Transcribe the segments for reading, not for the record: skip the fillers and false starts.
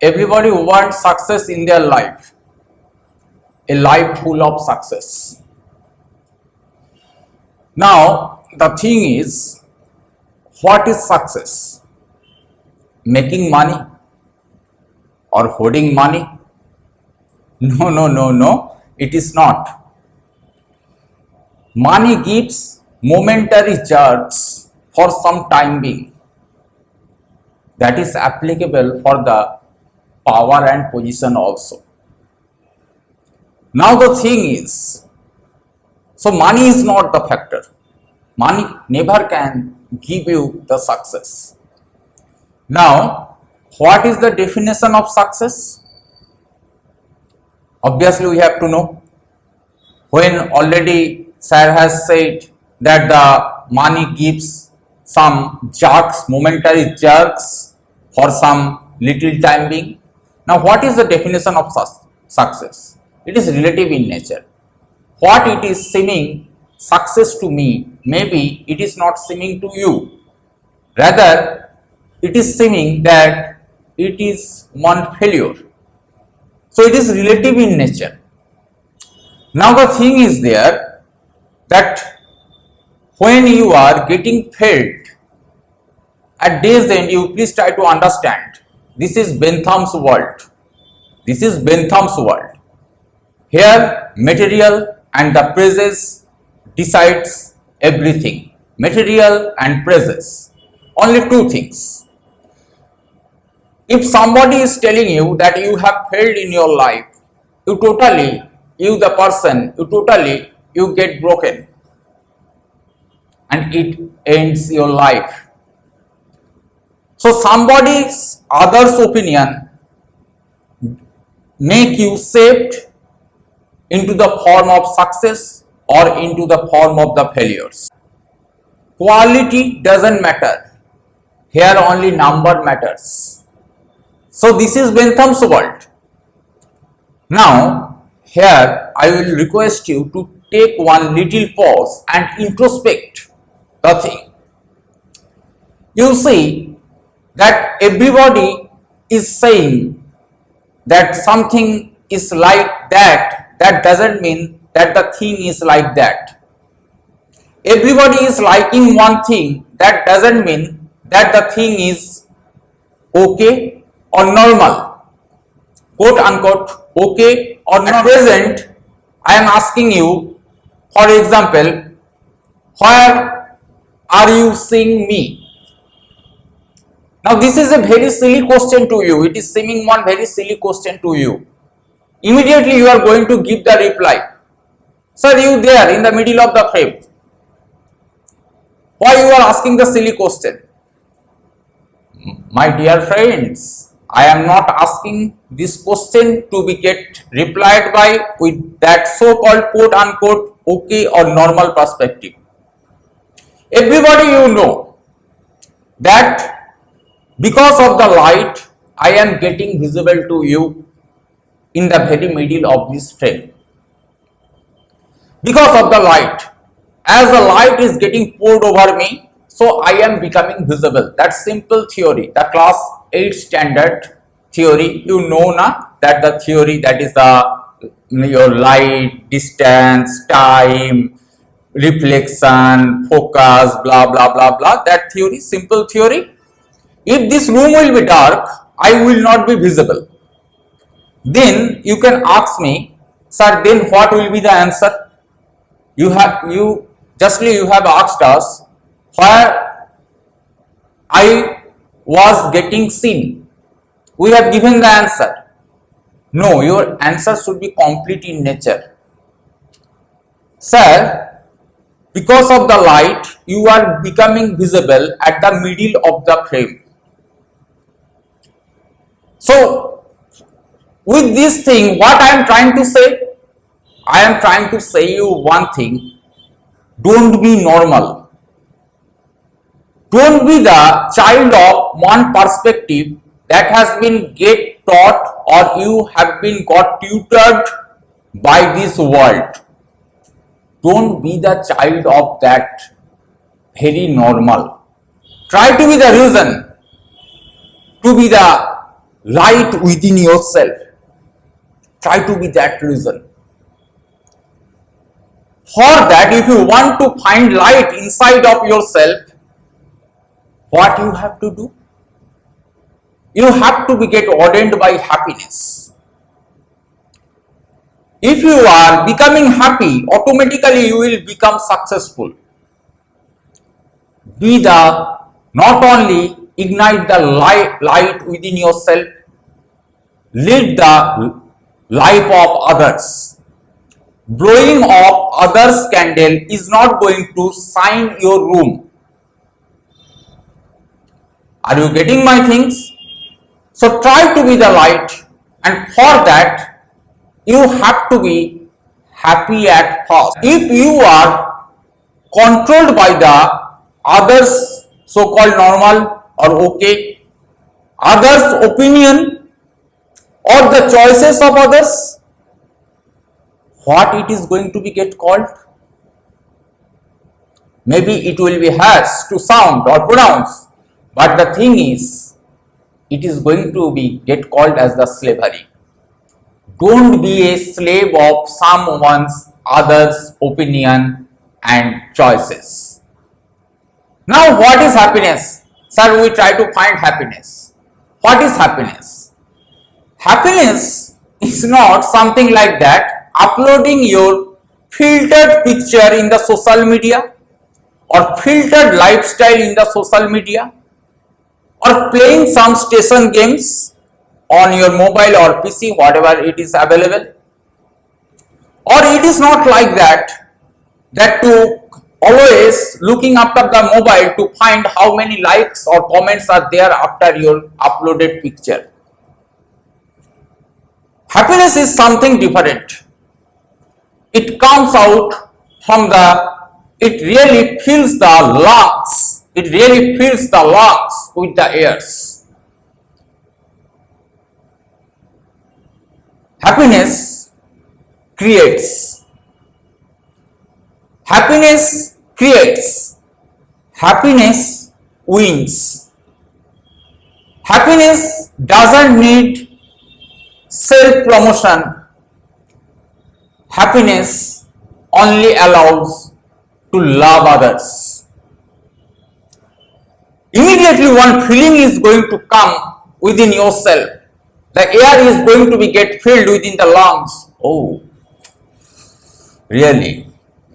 Everybody wants success in their life, a life full of success. Now, the thing is, what is success? Making money or hoarding money? No, it is not. Money gives momentary jerks for some time being. That is applicable for the power and position also. Now the thing is, so money is not the factor. Money never can give you the success. Now, what is the definition of success? Obviously, we have to know. When already Sir has said that the money gives some jerks, momentary jerks for some little time being. Now, what is the definition of success? It is relative in nature. What it is seeming success to me, maybe it is not seeming to you. Rather, it is seeming that it is one failure. So, it is relative in nature. Now, the thing is there that when you are getting failed, at day's end, you please try to understand. This is Bentham's world. This is Bentham's world. Here, material and the praises decides everything. Material and praises. Only two things. If somebody is telling you that you have failed in your life, you get broken and it ends your life. So somebody's other's opinion make you shaped into the form of success or into the form of the failures. Quality doesn't matter. Here only number matters. So this is Bentham's world. Now here I will request you to take one little pause and introspect the thing. You see that everybody is saying that something is like that. That doesn't mean that the thing is like that. Everybody is liking one thing. That doesn't mean that the thing is okay or normal. Quote unquote okay or not. At present, I am asking you, for example, where are you seeing me? Now this is a very silly question to you. It is seeming one very silly question to you. Immediately you are going to give the reply. Sir, you there in the middle of the frame. Why you are asking the silly question? My dear friends, I am not asking this question to be get replied by with that so-called quote unquote okay or normal perspective. Everybody you know that because of the light I am getting visible to you in the very middle of this frame. Because of the light, as the light is getting poured over me, so I am becoming visible. That's simple theory, the class 8 standard theory. You know na, that the theory that is your light, distance, time, reflection, focus, blah blah blah blah. That theory, simple theory. If this room will be dark, I will not be visible. Then you can ask me, sir, then what will be the answer? You have asked us where I was getting seen. We have given the answer. No, your answer should be complete in nature. Sir, because of the light, you are becoming visible at the middle of the frame. So, with this thing, what I am trying to say? I am trying to say you one thing. Don't be normal. Don't be the child of one perspective that has been get taught or you have been got tutored by this world. Don't be the child of that very normal. Try to be the reason, to be the light within yourself. Try to be that reason. For that, if you want to find light inside of yourself, what you have to do? You have to be get ordained by happiness. If you are becoming happy, automatically you will become successful. Be the, not only ignite the light within yourself, lead the life of others. Blowing up others' candle is not going to shine your room. Are you getting my things? So try to be the light, and for that you have to be happy at first. If you are controlled by the others so-called normal or okay, others' opinion or the choices of others, what it is going to be get called? Maybe it will be harsh to sound or pronounce, but the thing is, it is going to be get called as the slavery. Don't be a slave of someone's others' opinion and choices. Now, what is happiness? Sir, we try to find happiness. What is happiness? Happiness is not something like that, uploading your filtered picture in the social media or filtered lifestyle in the social media, or playing some station games on your mobile or PC, whatever it is available. Or it is not like that, that to always looking after the mobile to find how many likes or comments are there after your uploaded picture. Happiness is something different. It comes out from it really fills the lungs. It really fills the lungs with the airs. Happiness creates. Happiness creates. Happiness wins. Happiness doesn't need self-promotion. Happiness only allows to love others. Immediately one feeling is going to come within yourself. The air is going to be get filled within the lungs. Oh, really?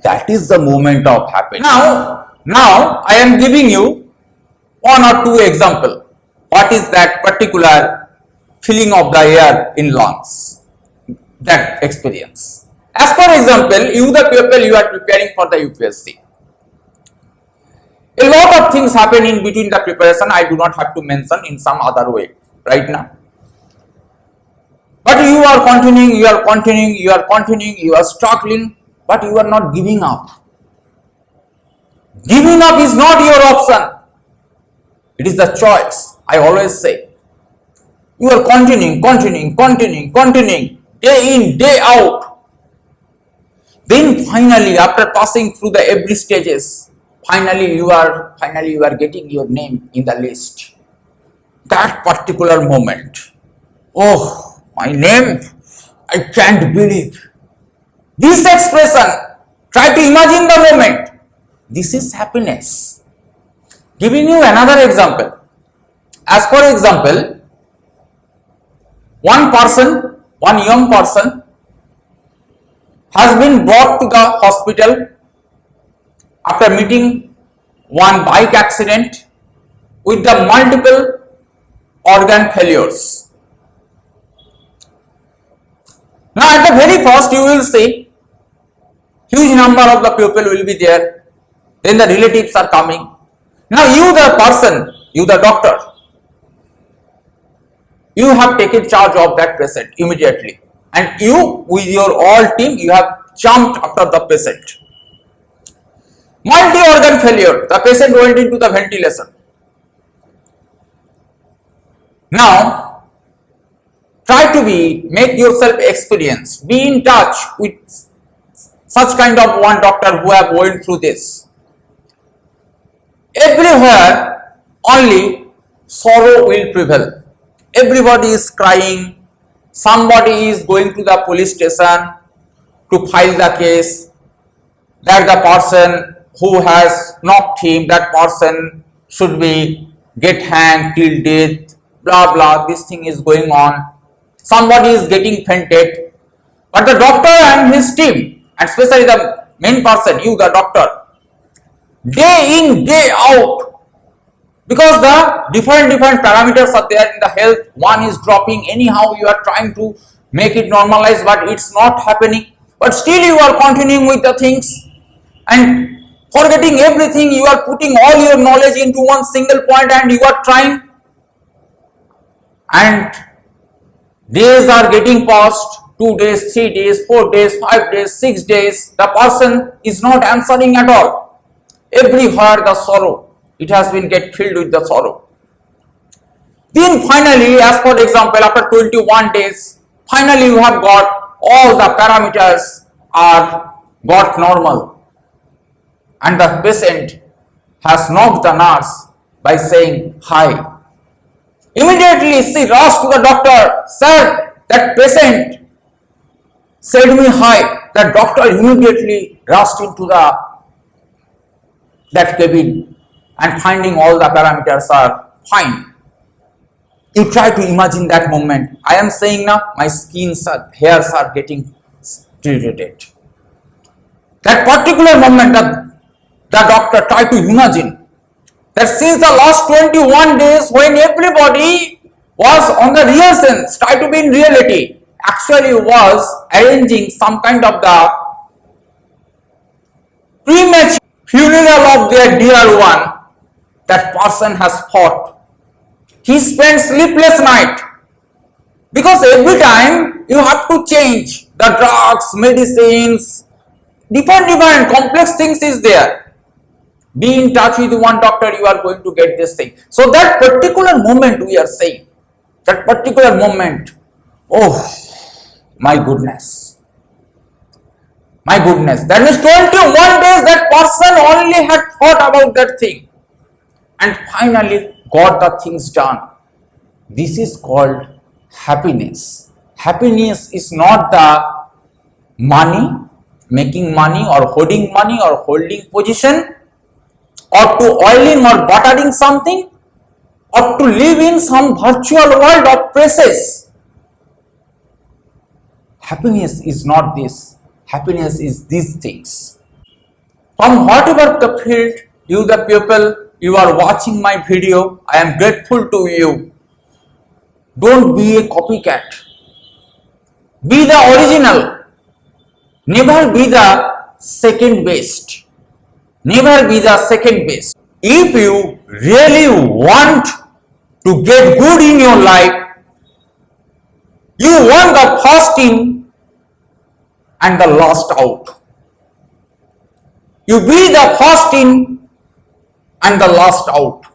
That is the moment of happiness. Now I am giving you one or two examples. What is that particular filling of the air in lungs? That experience. As for example, you the people, you are preparing for the UPSC. A lot of things happen in between the preparation. I do not have to mention in some other way right now. But you are continuing, you are struggling, but you are not giving up. Giving up is not your option. It is the choice. I always say. You are continuing, day in, day out. Then finally, after passing through the every stages, finally you are getting your name in the list. That particular moment, oh, my name, I can't believe. This expression, try to imagine the moment. This is happiness. Giving you another example. As for example, one young person has been brought to the hospital after meeting one bike accident with the multiple organ failures. Now at the very first you will see huge number of the people will be there, then the relatives are coming. Now you the person, you the doctor, you have taken charge of that patient immediately, and you with your all team you have jumped after the patient. Multi-organ failure, the patient went into the ventilation. Now, try to make yourself experience, be in touch with such kind of one doctor who have went through this. Everywhere only sorrow will prevail. everybody is crying, somebody is going to the police station to file the case that the person who has knocked him, that person should be get hanged till death, blah blah, this thing is going on. Somebody is getting fainted, but the doctor and his team, and especially the main person, you the doctor, day in day out, because the different parameters are there in the health, one is dropping, anyhow you are trying to make it normalize, but it's not happening, but still you are continuing with the things and forgetting everything. You are putting all your knowledge into one single point and you are trying, and days are getting passed, 2 days, 3 days, 4 days, 5 days, 6 days, the person is not answering at all. Everywhere the sorrow, it has been get filled with the sorrow. Then finally, as for example, after 21 days, finally you have got all the parameters are got normal, and the patient has knocked the nurse by saying hi. Immediately she rushed to the doctor, sir, that patient said me hi. The doctor immediately rushed into that cabin and finding all the parameters are fine. You try to imagine that moment. I am saying now, my hairs are getting irritated. That particular moment the doctor tried to imagine that since the last 21 days when everybody was on the real sense, try to be in reality, actually was arranging some kind of the premature funeral of their dear one, that person has fought. He spent sleepless night because every time you have to change the drugs, medicines, different complex things is there. Be in touch with one doctor, you are going to get this thing. So that particular moment we are saying, that particular moment, oh my goodness, that means 21 days that person only had thought about that thing and finally got the things done. This is called happiness. Happiness is not the money, making money or holding money or holding position, or to oiling or buttering something, or to live in some virtual world of praises. Happiness is not this. Happiness is these things. From whatever the field, you the people, you are watching my video, I am grateful to you. Don't be a copycat. Be the original. Never be the second best. Never be the second best. If you really want to get good in your life, you want the first in and the last out. You be the first in and the last out.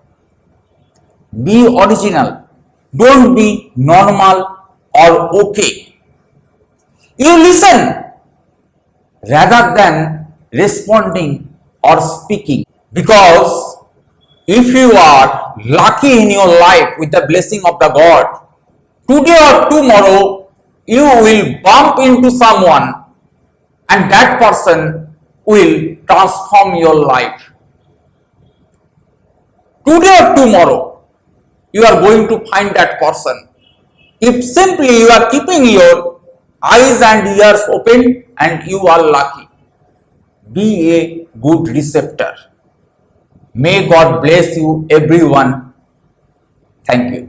Be original. Don't be normal or okay. You listen rather than responding or speaking, because if you are lucky in your life with the blessing of the God, today or tomorrow you will bump into someone and that person will transform your life. Today or tomorrow you are going to find that person. If simply you are keeping your eyes and ears open and you are lucky. Be a good receptor. May God bless you everyone. Thank you.